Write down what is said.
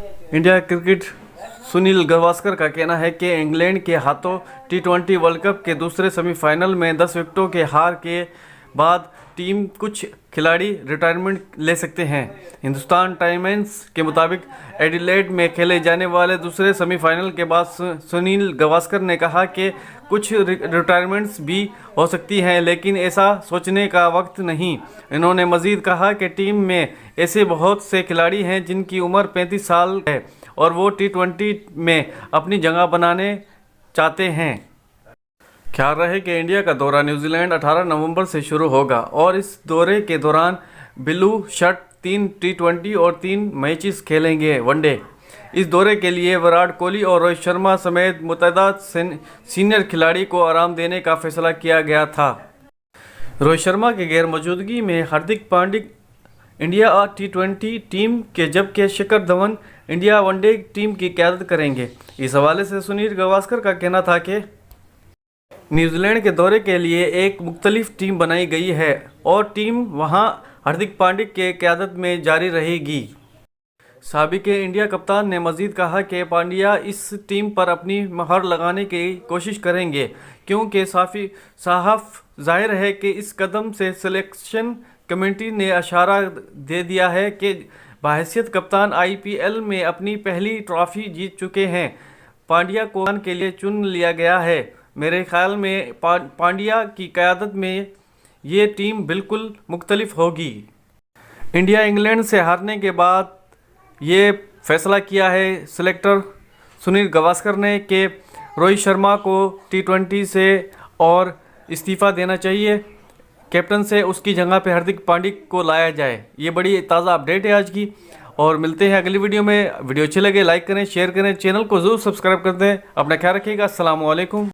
India cricket Sunil Gavaskar का कहना है कि इंग्लैंड के हाथों टी20 वर्ल्ड कप के दूसरे सेमीफाइनल में 10 विकेटों के हार के बाद टीम कुछ खिलाड़ी रिटायरमेंट ले सकते हैं। हिंदुस्तान टाइम्स के मुताबिक एडिलेड में खेले जाने वाले दूसरे सेमीफाइनल के बाद सुनील गावस्कर ने कहा कि कुछ रिटायरमेंट्स भी हो सकती हैं, लेकिन ऐसा सोचने का वक्त नहीं। इन्होंने मजीद कहा कि टीम में ऐसे बहुत से खिलाड़ी हैं जिनकी उम्र 35 साल है और वो टी20 में अपनी जगह बनाने चाहते हैं। ख्याल रहे कि इंडिया का दौरा न्यूजीलैंड 18 नवंबर से शुरू होगा और इस दौरे के दौरान ब्लू शर्ट 3 टी20 और 3 मैचेस खेलेंगे वनडे। इस दौरे के लिए विराट कोहली और रोहित शर्मा समेत मुतअद्दिद सीनियर खिलाड़ी को आराम देने का फैसला किया गया था। रोहित शर्मा की गैर मौजूदगी में हार्दिक पांड्या इंडिया टी20 टीम के, जबकि Shikhar Dhawan India one day team की क़यादत करेंगे। इस हवाले से सुनील गावस्कर का कहना था कि न्यूजीलैंड के दौरे के लिए एक मुख्तलिफ टीम बनाई गई है और टीम वहां हार्दिक पांड्या के क़यादत में जारी रहेगी। साबिक इंडिया कप्तान ने मजीद कहा कि पांड्या इस टीम पर अपनी मोहर लगाने की कोशिश करेंगे, क्योंकि साफ जाहिर है कि इस कदम से सिलेक्शन कमेटी ने इशारा दे दिया है कि बहैसियत कप्तान IPL में अपनी पहली ट्रॉफी जीत चुके हैं। पांड्या को के लिए चुन लिया गया है। मेरे ख्याल में पांड्या की क़यादत में ये टीम बिल्कुल मुख्तलिफ होगी। इंडिया इंग्लैंड से हारने के बाद ये फैसला किया है सिलेक्टर सुनील गावस्कर ने कि रोहित शर्मा को टी20 से और इस्तीफ़ा देना चाहिए, कैप्टन से उसकी जगह पे हार्दिक पांड्या को लाया जाए। ये बड़ी ताज़ा अपडेट है आज की, और मिलते हैं अगली वीडियो में। वीडियो अच्छी लगे लाइक करें, शेयर करें, चैनल को ज़रूर सब्सक्राइब कर दें। अपना ख्याल रखिएगा। अस्सलाम वालेकुम।